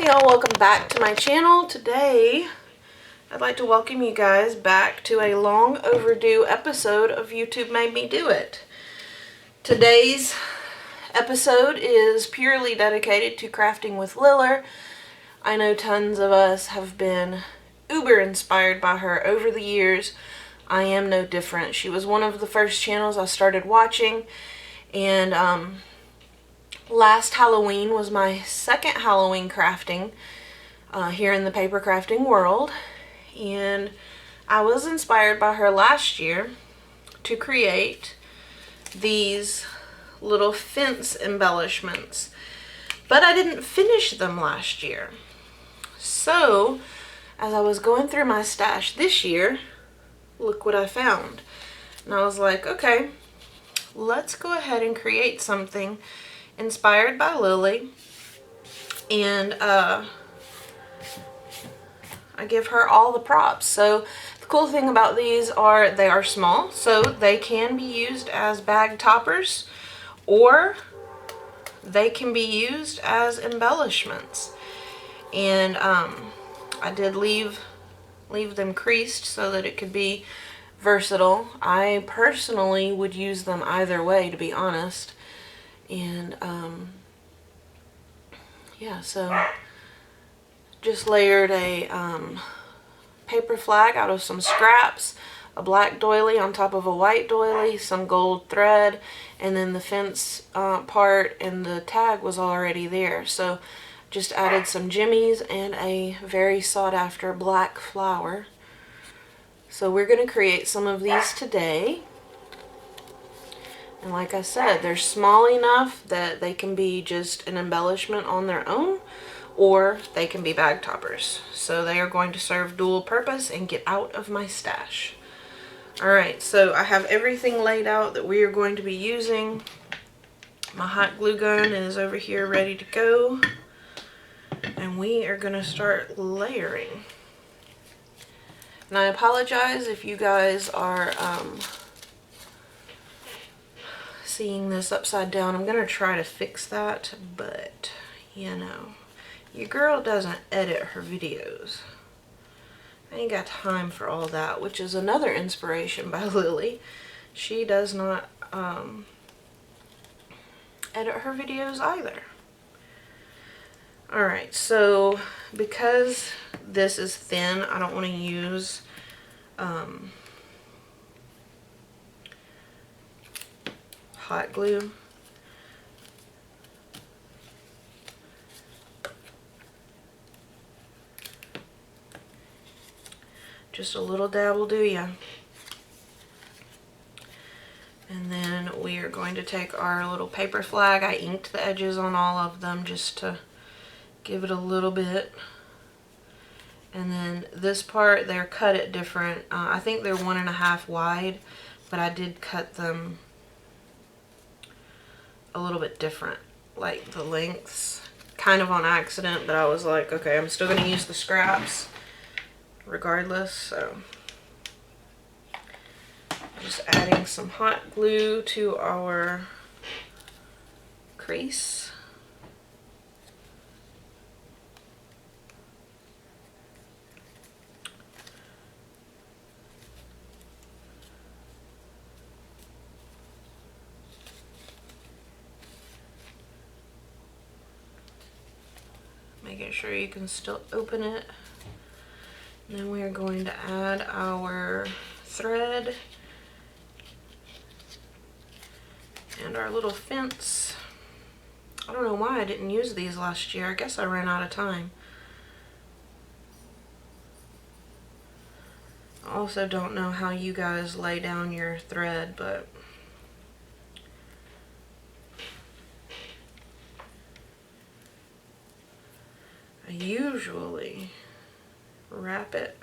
y'all, welcome back to my channel. Today I'd like to welcome you guys back to a long overdue episode of YouTube Made Me Do It. Today's episode is purely dedicated to crafting with Liller. I know tons of us have been uber inspired by her over the years. I am no different. She was one of the first channels I started watching, and last Halloween was my second Halloween crafting here in the paper crafting world, and I was inspired by her last year to create these little fence embellishments, but I didn't finish them last year. So as I was going through my stash this year, look what I found. And I was like, okay, let's go ahead and create something inspired by Lilly, and I give her all the props. So the cool thing about these are they are small, so they can be used as bag toppers, or they can be used as embellishments. And I did leave them creased so that it could be versatile. I personally would use them either way, to be honest. And yeah, so just layered a paper flag out of some scraps, a black doily on top of a white doily, some gold thread, and then the fence part and the tag was already there. So just added some jimmies and a very sought after black flower. So we're going to create some of these today. And like I said, they're small enough that they can be just an embellishment on their own, or they can be bag toppers. So they are going to serve dual purpose and get out of my stash. Alright, so I have everything laid out that we are going to be using. My hot glue gun is over here ready to go. And we are going to start layering. And I apologize if you guys are seeing this upside down. I'm going to try to fix that, but you know, your girl doesn't edit her videos. I ain't got time for all that, which is another inspiration by Lilly. She does not edit her videos either. Alright, so because this is thin, I don't want to use hot glue. Just a little dab will do ya. And then we are going to take our little paper flag. I inked the edges on all of them just to give it a little bit. And then this part, they're cut at different, I think they're 1.5 wide, but I did cut them a little bit different, like the lengths, kind of on accident, but I was like, okay, I'm still going to use the scraps regardless. So just adding some hot glue to our crease. Making sure you can still open it. And then we are going to add our thread and our little fence. I don't know why I didn't use these last year. I guess I ran out of time. I also don't know how you guys lay down your thread, but I usually wrap it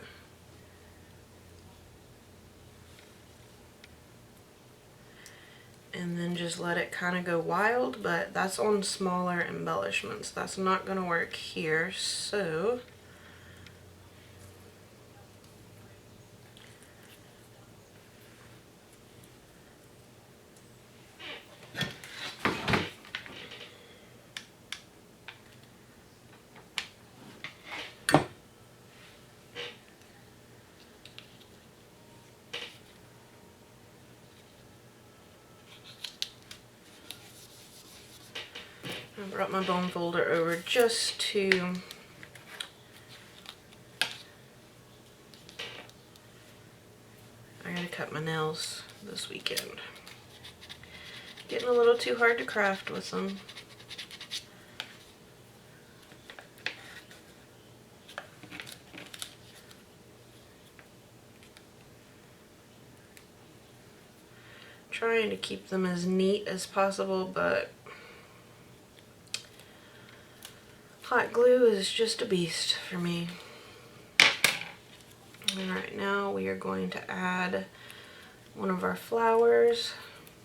and then just let it kind of go wild, but that's on smaller embellishments. That's not going to work here, so I brought my bone folder over just to I gotta cut my nails this weekend. Getting a little too hard to craft with them. Trying to keep them as neat as possible, but hot glue is just a beast for me. And right now we are going to add one of our flowers.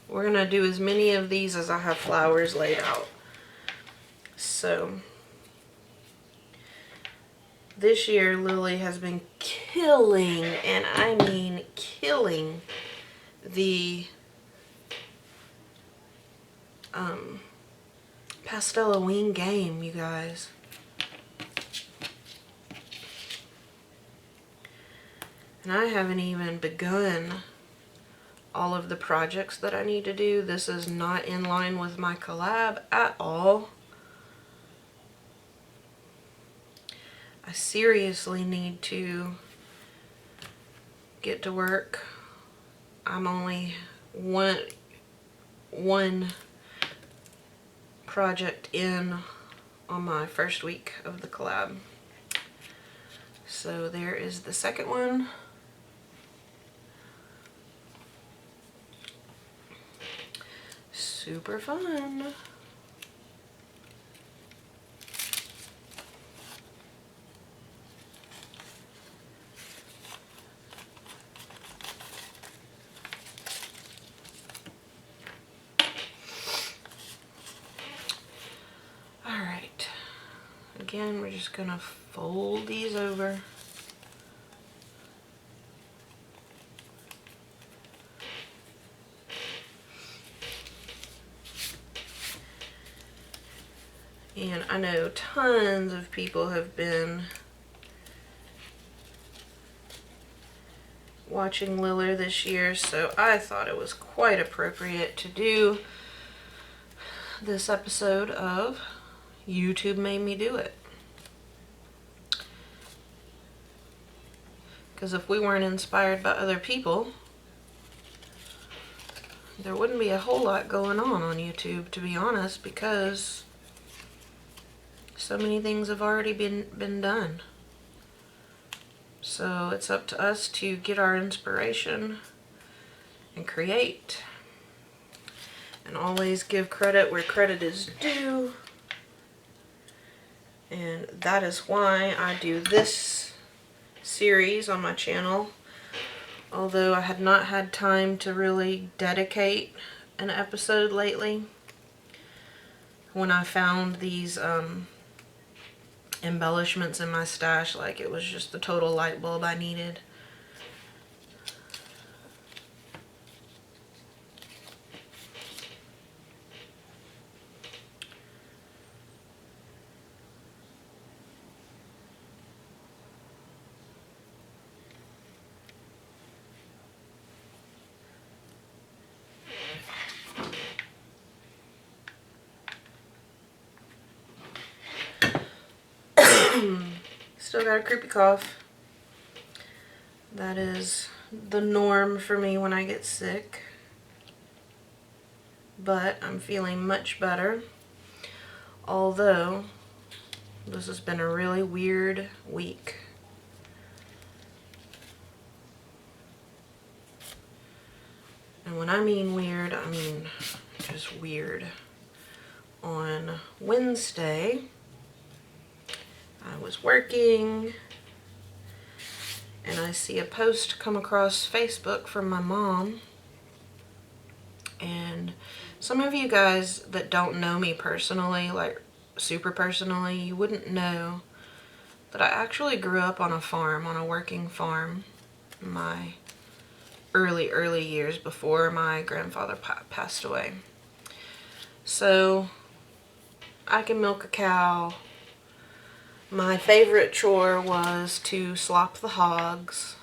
We're going to do as many of these as I have flowers laid out. So this year Lilly has been killing, and I mean killing, the LillerHalloween game, you guys. And I haven't even begun all of the projects that I need to do. This is not in line with my collab at all. I seriously need to get to work. I'm only one project in on my first week of the collab. So there is the second one. Super fun. Alright, again, we're just gonna fold these over. And I know tons of people have been watching Liller this year, so I thought it was quite appropriate to do this episode of YouTube Made Me Do It. Because if we weren't inspired by other people, there wouldn't be a whole lot going on YouTube, to be honest, because so many things have already been done. So it's up to us to get our inspiration and create. And always give credit where credit is due. And that is why I do this series on my channel. Although I had not had time to really dedicate an episode lately. When I found these embellishments in my stash, like it was just the total light bulb I needed. Still got a creepy cough. That is the norm for me when I get sick. But I'm feeling much better. Although, this has been a really weird week. And when I mean weird, I mean just weird. On Wednesday, I was working and I see a post come across Facebook from my mom. And some of you guys that don't know me personally, like super personally, you wouldn't know that I actually grew up on a farm, on a working farm, in my early years before my grandfather passed away. So I can milk a cow. My favorite chore was to slop the hogs.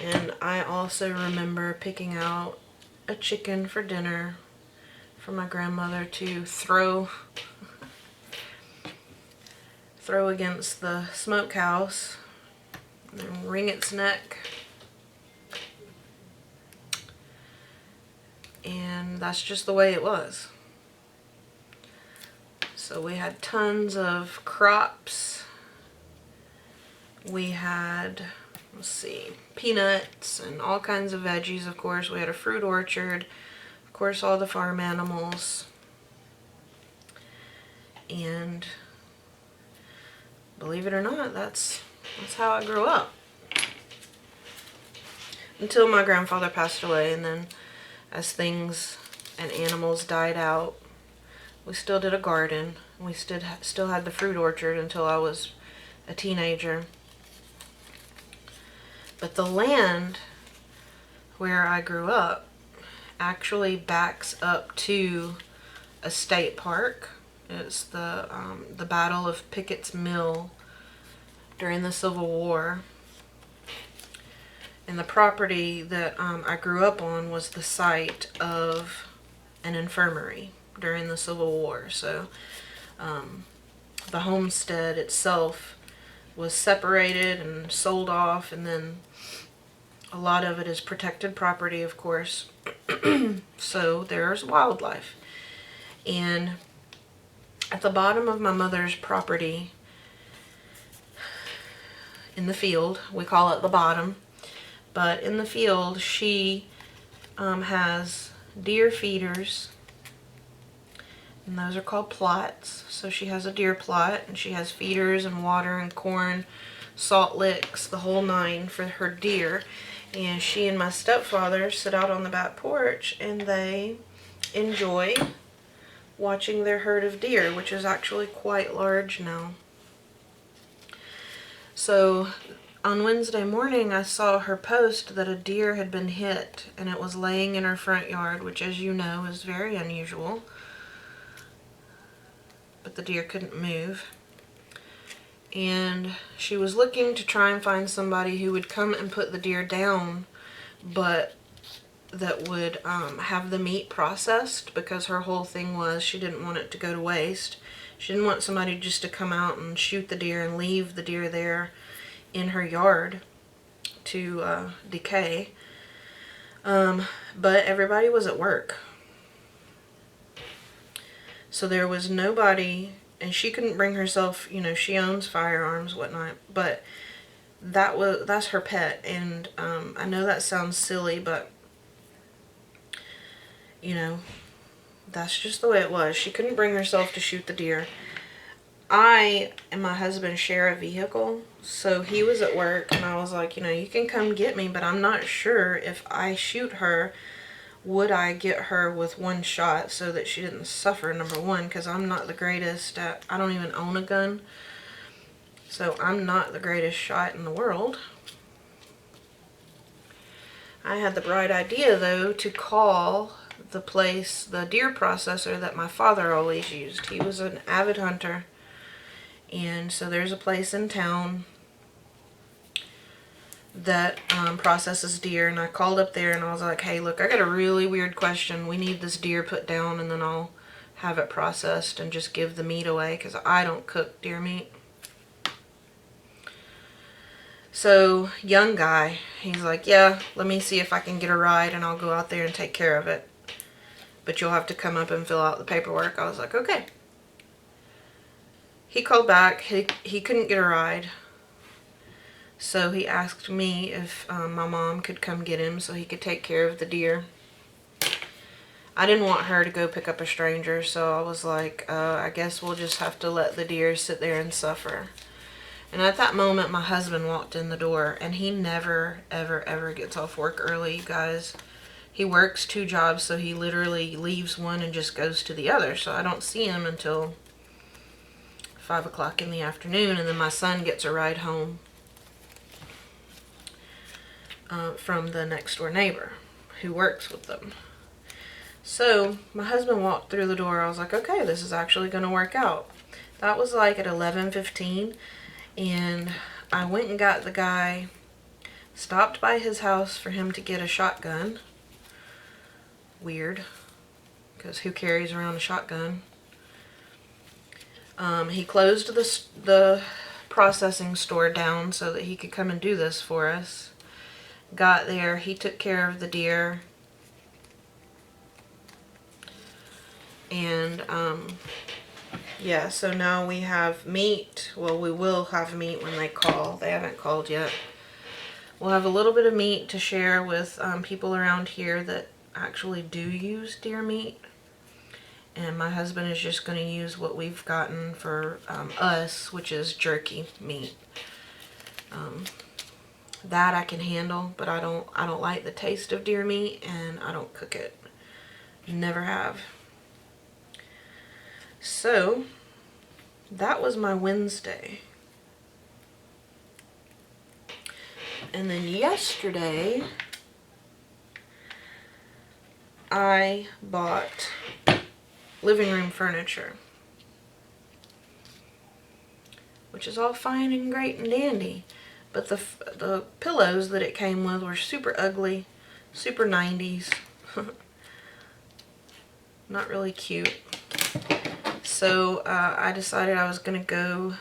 And I also remember picking out a chicken for dinner for my grandmother to throw against the smokehouse and wring its neck. And that's just the way it was. So we had tons of crops. We had, let's see, peanuts and all kinds of veggies, of course. We had a fruit orchard, of course, all the farm animals. And believe it or not, that's how I grew up. Until my grandfather passed away, and then as things and animals died out, we still did a garden. We still had the fruit orchard until I was a teenager. But the land where I grew up actually backs up to a state park. It's the Battle of Pickett's Mill during the Civil War. And the property that I grew up on was the site of an infirmary during the Civil War. So the homestead itself was separated and sold off, and then a lot of it is protected property, of course. So there's wildlife. And at the bottom of my mother's property, in the field, we call it the bottom, but in the field she has deer feeders, and those are called plots. So she has a deer plot, and she has feeders and water and corn, salt licks, the whole nine for her deer. And she and my stepfather sit out on the back porch, and they enjoy watching their herd of deer, which is actually quite large now. So on Wednesday morning, I saw her post that a deer had been hit, and it was laying in her front yard, which, as you know, is very unusual. But the deer couldn't move. And she was looking to try and find somebody who would come and put the deer down, but that would have the meat processed, because her whole thing was she didn't want it to go to waste. She didn't want somebody just to come out and shoot the deer and leave the deer there in her yard to decay. But everybody was at work. So there was nobody, and she couldn't bring herself, you know, she owns firearms, whatnot, but that's her pet. And I know that sounds silly, but you know, that's just the way it was. She couldn't bring herself to shoot the deer. I and my husband share a vehicle, so he was at work, and I was like, you know, you can come get me, but I'm not sure if I shoot her, would I get her with one shot so that she didn't suffer, number one, because I'm not the greatest at, I don't even own a gun, so I'm not the greatest shot in the world. I had the bright idea, though, to call the place, the deer processor that my father always used. He was an avid hunter, and so there's a place in town that processes deer, and I called up there and I was like, hey, look, I got a really weird question. We need this deer put down, and then I'll have it processed and just give the meat away, because I don't cook deer meat. So, young guy, he's like, yeah, let me see if I can get a ride, and I'll go out there and take care of it, but you'll have to come up and fill out the paperwork. I was like, okay. He called back. He couldn't get a ride, so he asked me if my mom could come get him so he could take care of the deer. I didn't want her to go pick up a stranger, so I was like, I guess we'll just have to let the deer sit there and suffer. And at that moment, my husband walked in the door, and he never, ever, ever gets off work early, you guys. He works 2 jobs, so he literally leaves one and just goes to the other, so I don't see him until 5 o'clock in the afternoon, and then my son gets a ride home from the next door neighbor who works with them. So my husband walked through the door. I was like, okay, this is actually going to work out. That was like at 11:15, and I went and got the guy, stopped by his house for him to get a shotgun. Weird, because who carries around a shotgun? He closed the processing store down so that he could come and do this for us. Got there, he took care of the deer, and yeah, so now we have meat. Well, we will have meat when they call. They haven't called yet. We'll have a little bit of meat to share with people around here that actually do use deer meat. And my husband is just going to use what we've gotten for us, which is jerky meat. That I can handle, but I don't like the taste of deer meat, and I don't cook it. Never have. So that was my Wednesday. And then yesterday I bought living room furniture, which is all fine and great and dandy, but the pillows that it came with were super ugly, super 90s. Not really cute. So I decided I was gonna go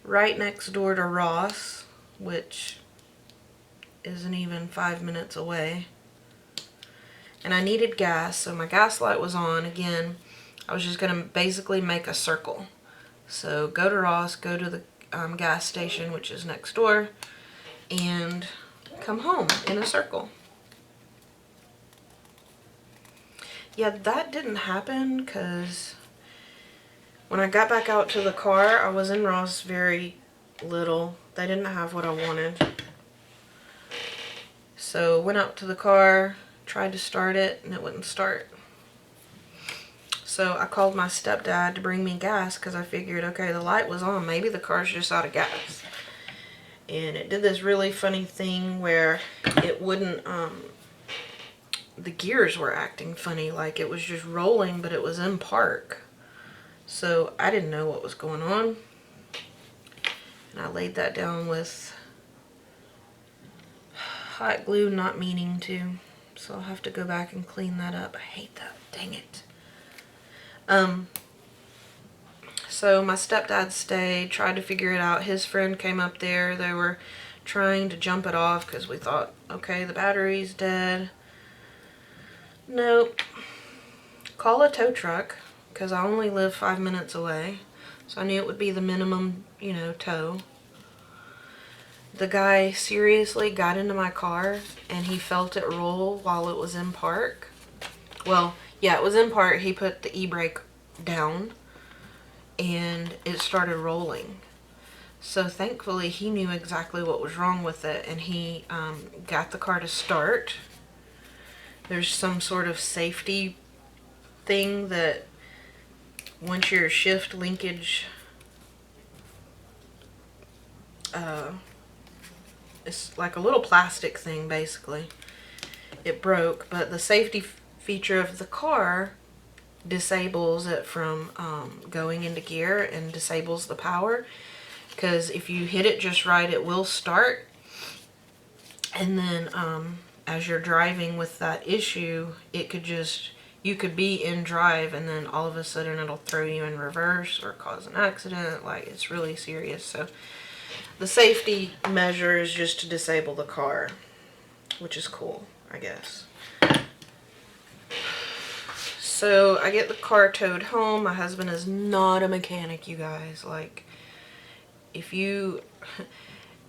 right next door to Ross, which isn't even 5 minutes away. And I needed gas, so my gas light was on. Again, I was just gonna basically make a circle. So go to Ross, go to the gas station, which is next door, and come home in a circle. Yeah, that didn't happen because when I got back out to the car, I was in Ross very little. They didn't have what I wanted. So went out to the car, tried to start it, and it wouldn't start. So I called my stepdad to bring me gas because I figured, okay, the light was on. Maybe the car's just out of gas. And it did this really funny thing where it wouldn't, the gears were acting funny. Like it was just rolling, but it was in park. So I didn't know what was going on. And I laid that down with hot glue, not meaning to. So I'll have to go back and clean that up. I hate that. Dang it. So my stepdad stayed, tried to figure it out. His friend came up there. They were trying to jump it off because we thought, okay, the battery's dead. Nope. Call a tow truck because I only live 5 minutes away. So I knew it would be the minimum, you know, tow. The guy seriously got into my car and he felt it roll while it was in park. Well, yeah, it was in park. He put the e-brake down and it started rolling. So thankfully he knew exactly what was wrong with it, and he got the car to start. There's some sort of safety thing that once your shift linkage it's like a little plastic thing basically. It broke, but the safety feature of the car disables it from going into gear and disables the power, because if you hit it just right it will start, and then as you're driving with that issue it could just, you could be in drive and then all of a sudden it'll throw you in reverse or cause an accident. Like, it's really serious. So the safety measure is just to disable the car, which is cool, I guess. So I get the car towed home. My husband is not a mechanic, you guys. Like, if you...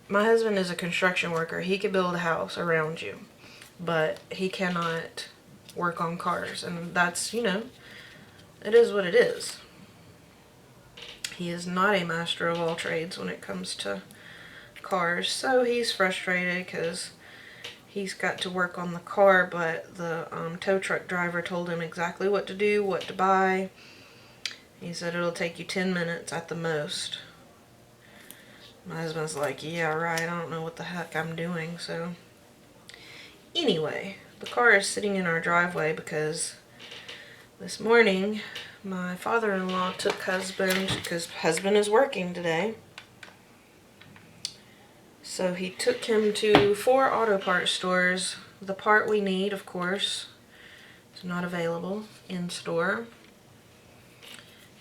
My husband is a construction worker. He could build a house around you, but he cannot work on cars. And that's, you know, it is what it is. He is not a master of all trades when it comes to cars. So he's frustrated because he's got to work on the car, but the tow truck driver told him exactly what to do, what to buy. He said it'll take you 10 minutes at the most. My husband's like, yeah, right, I don't know what the heck I'm doing. So anyway, the car is sitting in our driveway because this morning my father-in-law took husband, because husband is working today. So he took him to 4 auto parts stores. The part we need, of course, It's not available in store.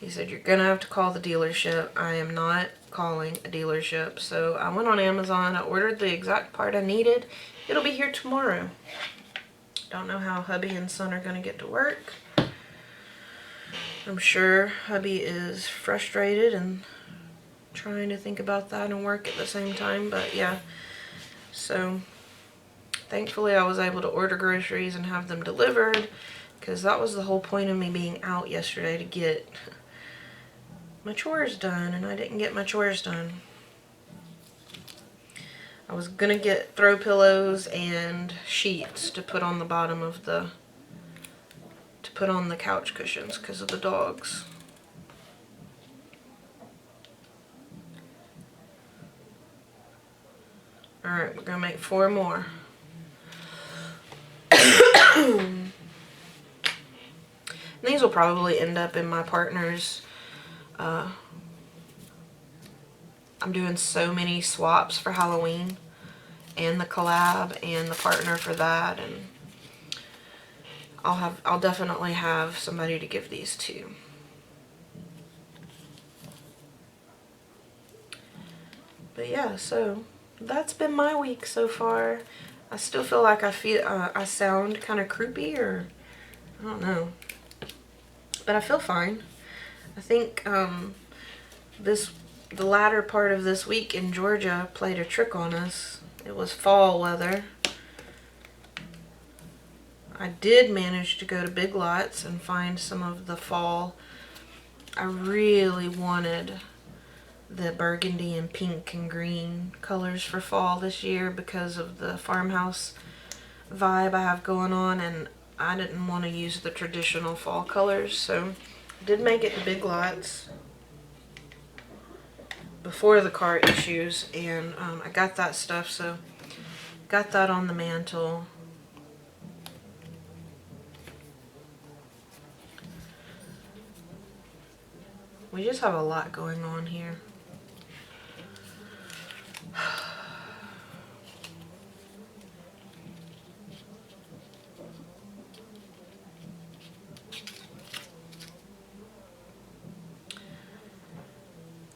He said, you're gonna have to call the dealership. I am not calling a dealership. So I went on Amazon, I ordered the exact part I needed. It'll be here tomorrow. Don't know how hubby and son are gonna get to work. I'm sure hubby is frustrated and trying to think about that and work at the same time, but yeah. So thankfully I was able to order groceries and have them delivered, because that was the whole point of me being out yesterday, to get my chores done, and I didn't get my chores done. I was gonna get throw pillows and sheets to put on the bottom of the couch cushions because of the dogs. Alright, we're gonna make 4 more. These will probably end up in my partner's. I'm doing so many swaps for Halloween, and the collab and the partner for that, and I'll definitely have somebody to give these to. But yeah, so that's been my week so far. I still feel like I sound kind of croupy, or I don't know, but I feel fine. I think the latter part of this week in Georgia played a trick on us. It was fall weather. I did manage to go to Big Lots and find some of the fall. I really wanted the burgundy and pink and green colors for fall this year because of the farmhouse vibe I have going on, and I didn't want to use the traditional fall colors, so I did make it to Big Lots before the car issues, and I got that stuff, so got that on the mantle. We just have a lot going on here.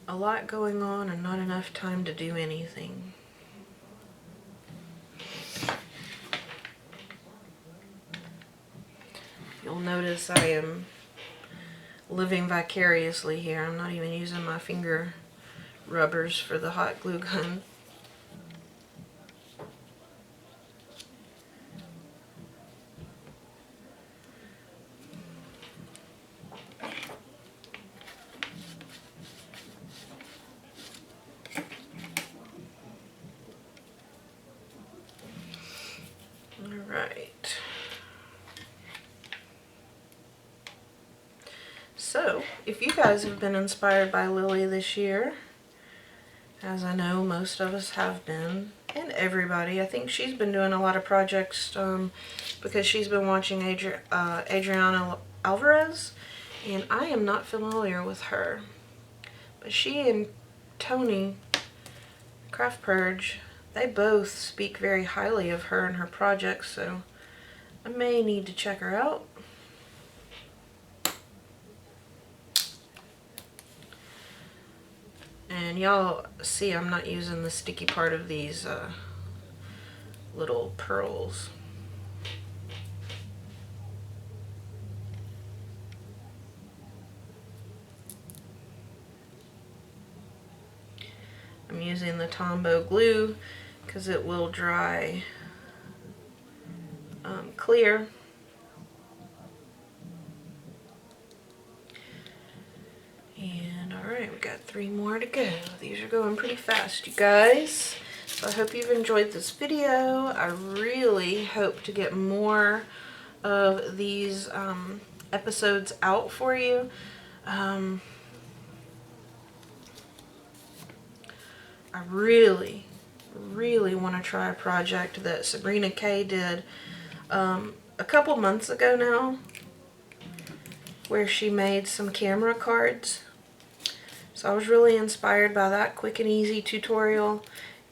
A lot going on and not enough time to do anything. You'll notice I am living vicariously here. I'm not even using my finger rubbers for the hot glue gun. Alright. So, if you guys have been inspired by Lilly this year, as I know most of us have been, and everybody, I think she's been doing a lot of projects because she's been watching Adriana Alvarez, and I am not familiar with her. But she and Tony Craft Purge, they both speak very highly of her and her projects, so I may need to check her out. And y'all see I'm not using the sticky part of these little pearls. I'm using the Tombow glue because it will dry clear. And alright, we got 3 more to go. These are going pretty fast, you guys. So I hope you've enjoyed this video. I really hope to get more of these episodes out for you. I really want to try a project that Sabrina Kay did a couple months ago now, where she made some camera cards. So I was really inspired by that quick and easy tutorial,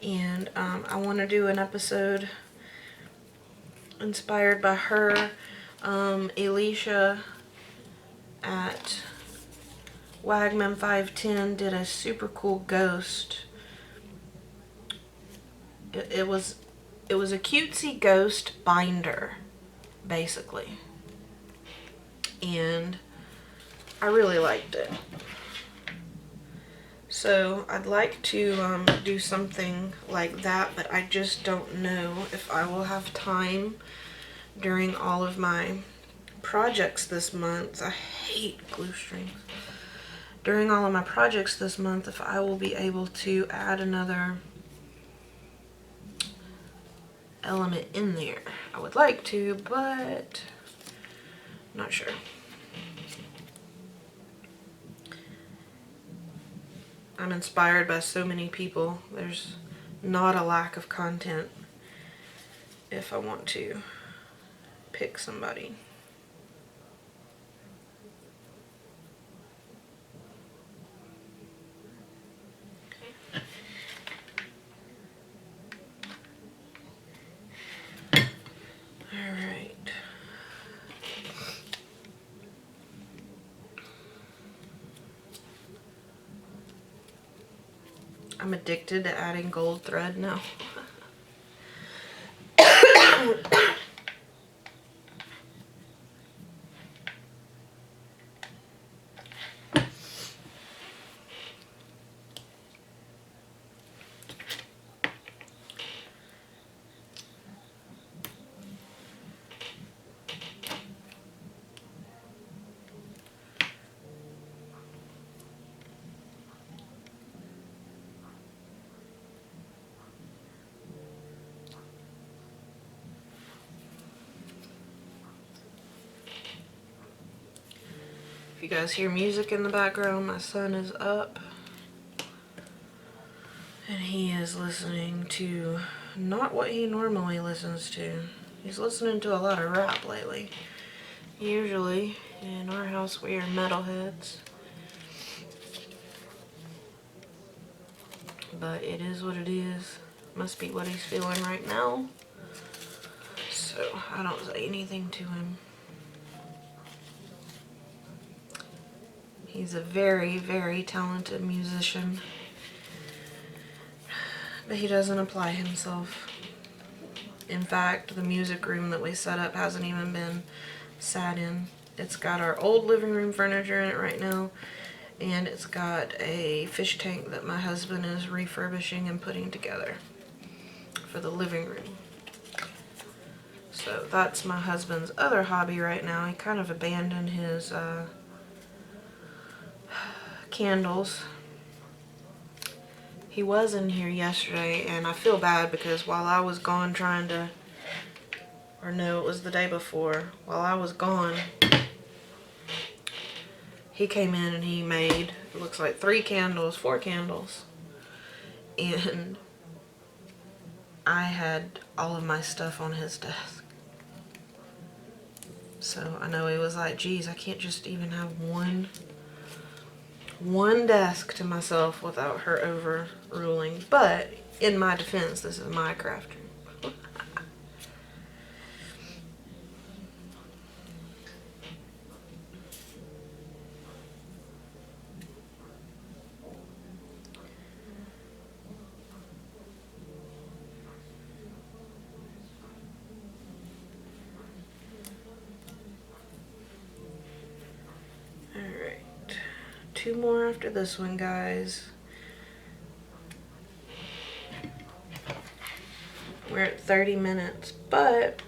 and I want to do an episode inspired by her Alicia at Wagman 510 did a super cool ghost. It was a cutesy ghost binder, basically, and I really liked it. So I'd like to do something like that, but I just don't know if I will have time during all of my projects this month. I hate glue strings. During all of my projects this month, if I will be able to add another element in there. I would like to, but not sure. I'm inspired by so many people. There's not a lack of content if I want to pick somebody. Alright. I'm addicted to adding gold thread now. If you guys hear music in the background, my son is up and he is listening to not what he normally listens to. He's listening to a lot of rap lately. Usually in our house we are metalheads, but it is what it is. Must be what he's feeling right now, so I don't say anything to him. He's a very, very talented musician, but he doesn't apply himself. In fact, the music room that we set up hasn't even been sat in. It's got our old living room furniture in it right now, and it's got a fish tank that my husband is refurbishing and putting together for the living room. So that's my husband's other hobby right now. He kind of abandoned his candles. He was in here yesterday, and I feel bad because while I was gone trying to, or no, it was the day before, while I was gone, he came in and he made, it looks like 4 candles, and I had all of my stuff on his desk. So I know he was like, geez, I can't just even have one desk to myself without her overruling. But in my defense, this is my craft room. Alright, 2 more after this one, guys. We're at 30 minutes, but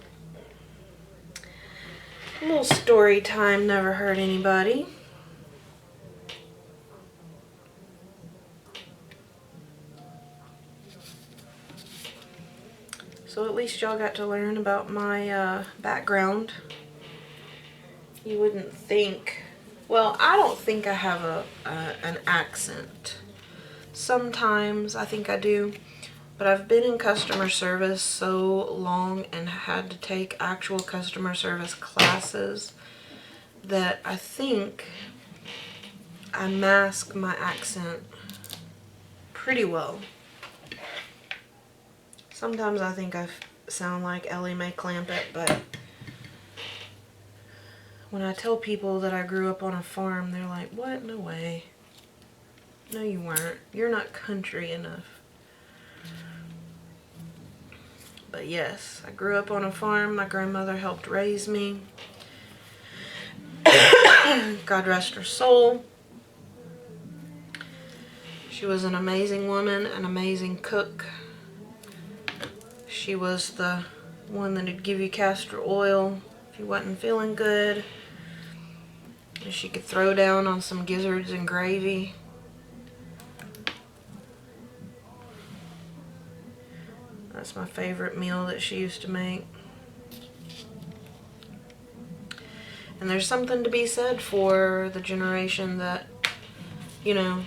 a little story time never hurt anybody. So at least y'all got to learn about my background. You wouldn't think, well, I don't think I have an accent. Sometimes I think I do, but I've been in customer service so long and had to take actual customer service classes that I think I mask my accent pretty well. Sometimes I think I sound like Ellie Mae Clampett, but when I tell people that I grew up on a farm, they're like, what? No way. No, you weren't. You're not country enough. But yes, I grew up on a farm. My grandmother helped raise me. God rest her soul. She was an amazing woman, an amazing cook. She was the one that would give you castor oil if you wasn't feeling good. And she could throw down on some gizzards and gravy. That's my favorite meal that she used to make. And there's something to be said for the generation that, you know,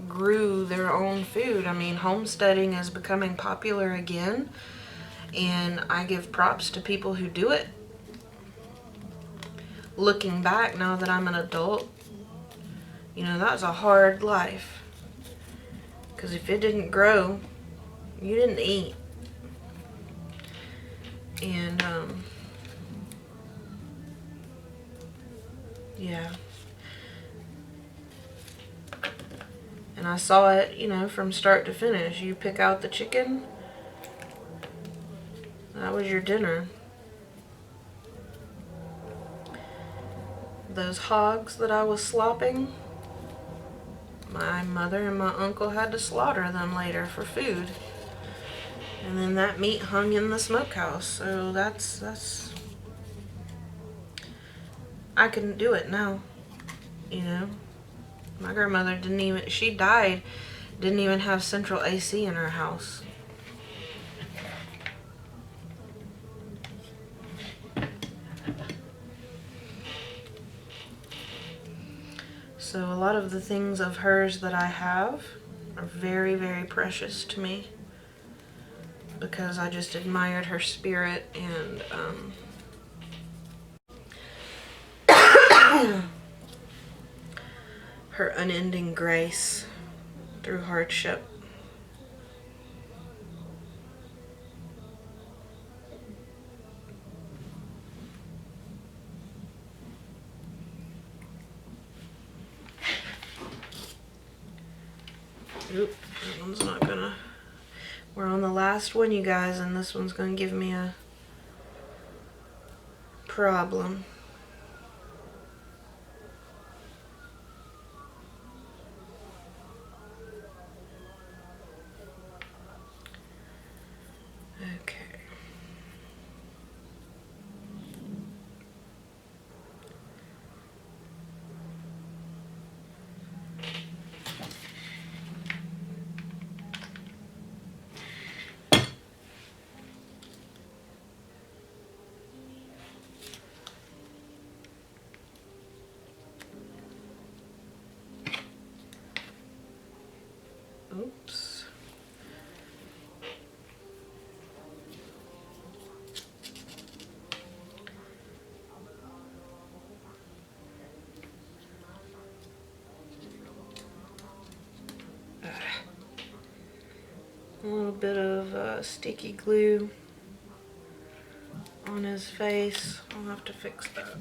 grew their own food. I mean, homesteading is becoming popular again, and I give props to people who do it. Looking back now that I'm an adult, you know, that was a hard life. Because if it didn't grow, you didn't eat. And, yeah. And I saw it, you know, from start to finish. You pick out the chicken, that was your dinner. Those hogs that I was slopping, my mother and my uncle had to slaughter them later for food. And then that meat hung in the smokehouse. So that's I couldn't do it now, you know. My grandmother she died, didn't even have central AC in her house. So a lot of the things of hers that I have are very, very precious to me, because I just admired her spirit and her unending grace through hardship. Oop, that one's not gonna... We're on the last one, you guys, and this one's gonna give me a problem. Okay. Oops. A little bit of sticky glue on his face. I'll have to fix that.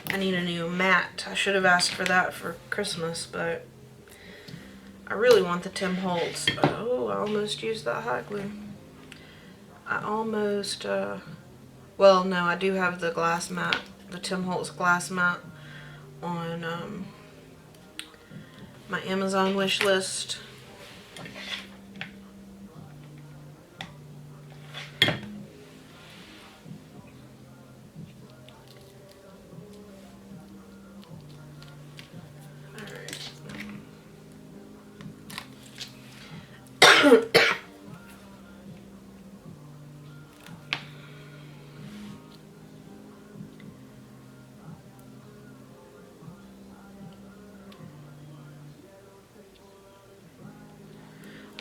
I need a new mat. I should have asked for that for Christmas, but I really want the Tim Holtz. Oh, I almost used that hot glue. I almost, well, no, I do have the glass mat, the Tim Holtz glass mat on my Amazon wish list.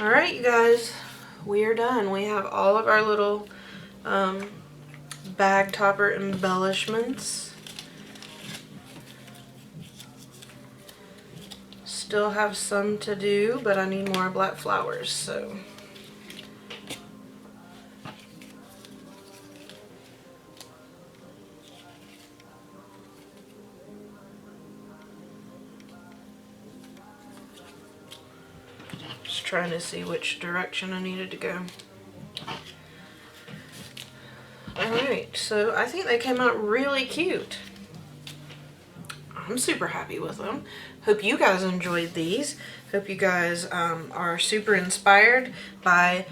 Alright, you guys, we are done. We have all of our little bag topper embellishments. still have some to do, but I need more black flowers, so. Just trying to see which direction I needed to go. Alright, so I think they came out really cute. I'm super happy with them. Hope you guys enjoyed these. Hope you guys are super inspired by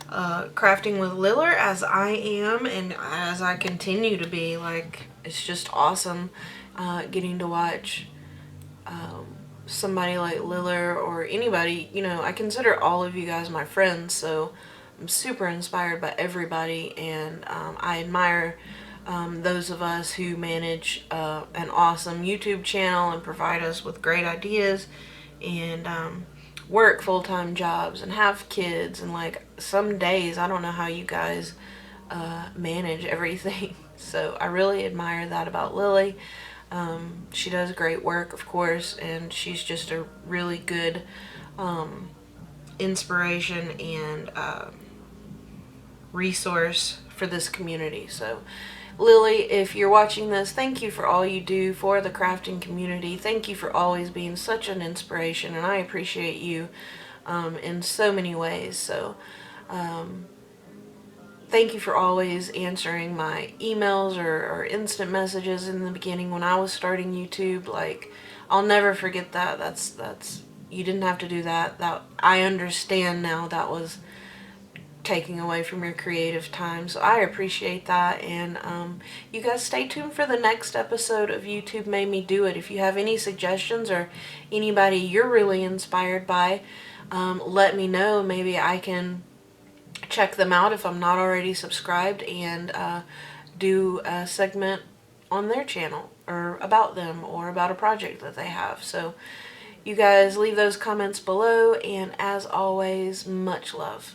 crafting with Liller as I am and as I continue to be. Like, it's just awesome getting to watch somebody like Liller or anybody. You know, I consider all of you guys my friends, so I'm super inspired by everybody, and I admire those of us who manage an awesome YouTube channel and provide us with great ideas and work full-time jobs and have kids, and like some days I don't know how you guys manage everything. So I really admire that about Lily. She does great work, of course, and she's just a really good inspiration and resource for this community. So Lily, if you're watching this, thank you for all you do for the crafting community. Thank you for always being such an inspiration, and I appreciate you in so many ways. So thank you for always answering my emails or instant messages in the beginning when I was starting YouTube. Like, I'll never forget that. That's you didn't have to do that. That I understand now. That was taking away from your creative time, so I appreciate that. And you guys stay tuned for the next episode of YouTube Made Me Do It. If you have any suggestions or anybody you're really inspired by, let me know. Maybe I can check them out if I'm not already subscribed, and do a segment on their channel or about them or about a project that they have. So you guys leave those comments below, and as always, much love.